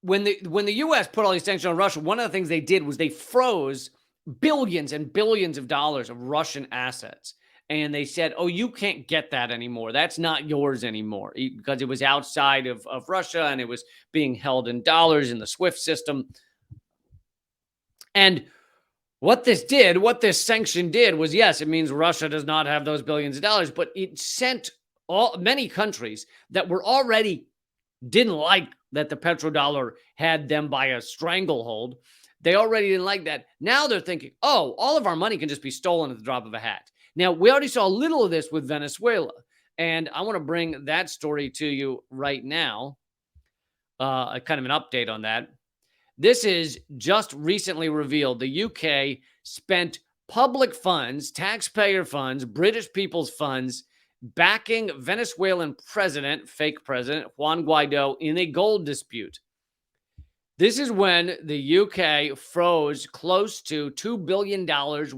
when the U.S. put all these sanctions on Russia, one of the things they did was they froze billions and billions of dollars of Russian assets. And they said, oh, you can't get that anymore. That's not yours anymore because it was outside of Russia and it was being held in dollars in the SWIFT system. And what this sanction did was, yes, it means Russia does not have those billions of dollars, but it sent many countries that were already didn't like that the petrodollar had them by a stranglehold. They already didn't like that. Now they're thinking, oh, all of our money can just be stolen at the drop of a hat. Now, we already saw a little of this with Venezuela, and I want to bring that story to you right now, kind of an update on that. This is just recently revealed. The UK spent public funds, taxpayer funds, British people's funds, backing Venezuelan fake president, Juan Guaido in a gold dispute. This is when the UK froze close to $2 billion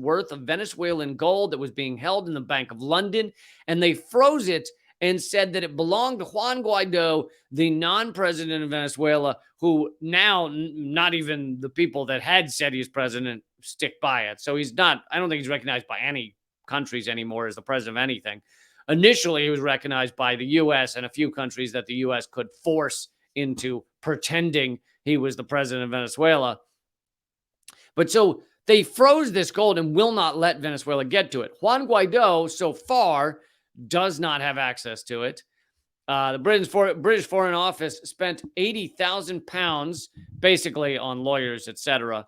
worth of Venezuelan gold that was being held in the Bank of London, and they froze it and said that it belonged to Juan Guaido, the non-president of Venezuela, who now not even the people that had said he's president stick by it. So he's not, I don't think he's recognized by any countries anymore as the president of anything. Initially, he was recognized by the U.S. and a few countries that the U.S. could force into pretending he was the president of Venezuela. But so they froze this gold and will not let Venezuela get to it. Juan Guaido, so far, does not have access to it. The British Foreign Office spent £80,000 basically on lawyers, etc.,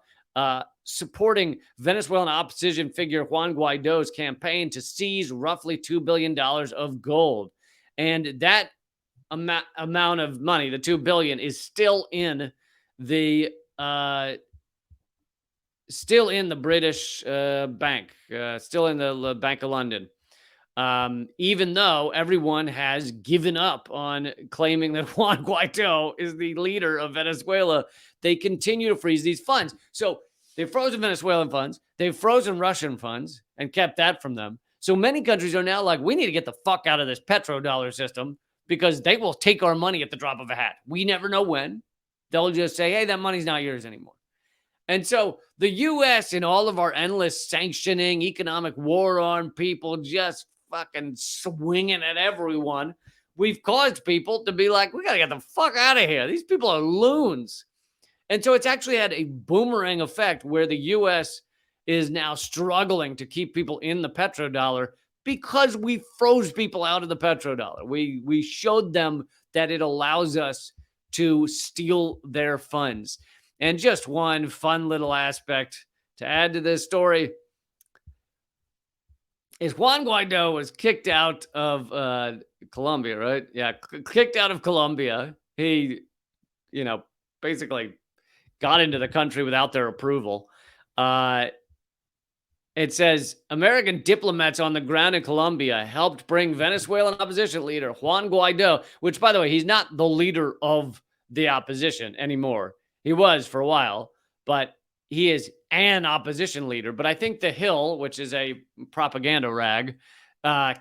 supporting Venezuelan opposition figure Juan Guaido's campaign to seize roughly $2 billion of gold. And that amount of money, the $2 billion, is still in the British bank, still in the Bank of London. Even though everyone has given up on claiming that Juan Guaido is the leader of Venezuela, they continue to freeze these funds. So they've frozen Venezuelan funds, they've frozen Russian funds and kept that from them. So many countries are now like, we need to get the fuck out of this petrodollar system because they will take our money at the drop of a hat. We never know when. They'll just say, hey, that money's not yours anymore. And so the U.S. in all of our endless sanctioning, economic war on people, just fucking swinging at everyone, we've caused people to be like, we got to get the fuck out of here. These people are loons. And so it's actually had a boomerang effect where the U.S. is now struggling to keep people in the petrodollar because we froze people out of the petrodollar. We showed them that it allows us to steal their funds. And just one fun little aspect to add to this story is Juan Guaido was kicked out of Colombia, right? Yeah, kicked out of Colombia. He, basically got into the country without their approval. It says, American diplomats on the ground in Colombia helped bring Venezuelan opposition leader Juan Guaido, which, by the way, he's not the leader of the opposition anymore. He was for a while, but he is an opposition leader. But I think The Hill, which is a propaganda rag,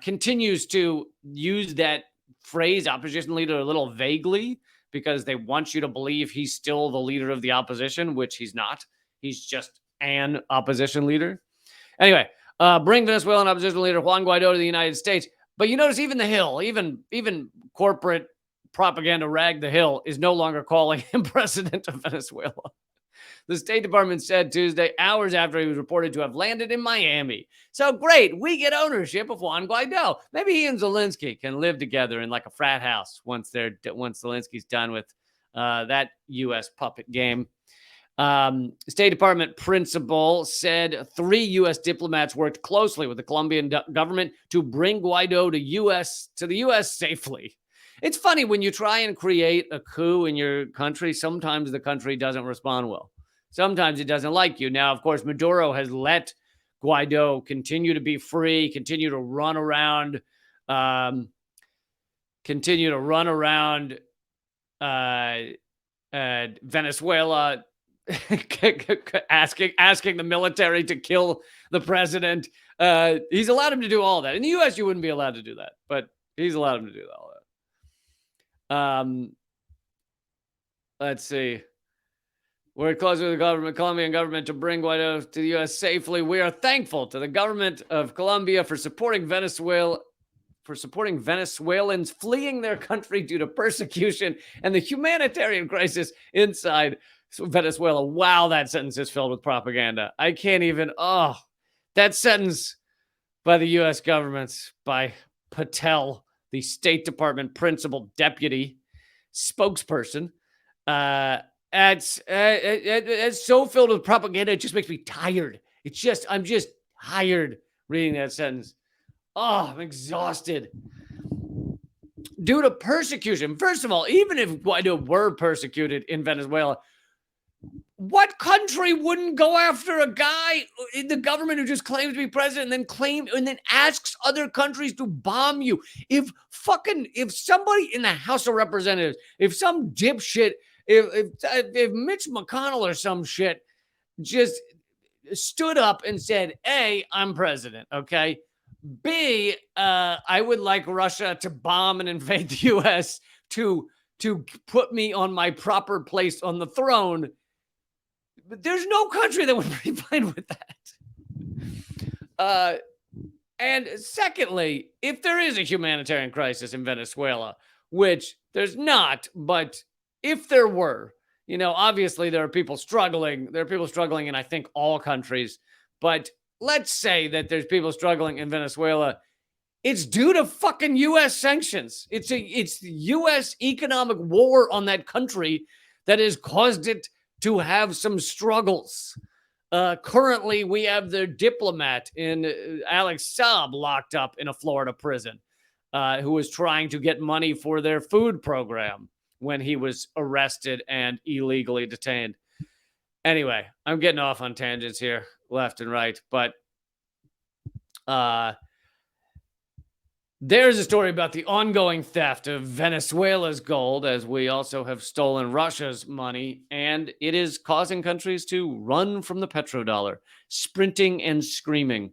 continues to use that phrase opposition leader a little vaguely because they want you to believe he's still the leader of the opposition, which he's not. He's just an opposition leader. Anyway, bring Venezuelan opposition leader Juan Guaido to the United States. But you notice even The Hill, even corporate propaganda rag The Hill is no longer calling him president of Venezuela. The State Department said Tuesday, hours after he was reported to have landed in Miami. So great, we get ownership of Juan Guaido. Maybe he and Zelensky can live together in like a frat house once Zelensky's done with that U.S. puppet game. State Department principal said 3 U.S. diplomats worked closely with the Colombian government to bring Guaido to the U.S. safely. It's funny when you try and create a coup in your country, sometimes the country doesn't respond well. Sometimes it doesn't like you. Now, of course, Maduro has let Guaido continue to be free, continue to run around Venezuela, asking the military to kill the president. He's allowed him to do all that. In the U.S., you wouldn't be allowed to do that, but he's allowed him to do all that. Let's see. Worked closely with the government, Colombian government to bring Guaido to the U.S. safely. We are thankful to the government of Colombia for supporting Venezuelans fleeing their country due to persecution and the humanitarian crisis inside Venezuela. Wow, that sentence is filled with propaganda. I can't even. Oh, that sentence by the U.S. government, by Patel, the State Department principal deputy spokesperson. It's so filled with propaganda. It just makes me tired. I'm just tired reading that sentence. Oh, I'm exhausted. Due to persecution. First of all, even if Guaido were persecuted in Venezuela, what country wouldn't go after a guy in the government who just claims to be president and then asks other countries to bomb you? If somebody in the House of Representatives, if some dipshit, if Mitch McConnell or some shit just stood up and said, A, I'm president, okay? B, I would like Russia to bomb and invade the U.S. to put me on my proper place on the throne. But there's no country that would be fine with that. And secondly, if there is a humanitarian crisis in Venezuela, which there's not, but if there were, obviously there are people struggling. There are people struggling in, I think, all countries. But let's say that there's people struggling in Venezuela. It's due to fucking U.S. sanctions. It's the U.S. economic war on that country that has caused it to have some struggles. Currently, we have their diplomat in Alex Saab locked up in a Florida prison who was trying to get money for their food program when he was arrested and illegally detained. Anyway, I'm getting off on tangents here, left and right, but there's a story about the ongoing theft of Venezuela's gold, as we also have stolen Russia's money, and it is causing countries to run from the petrodollar, sprinting and screaming.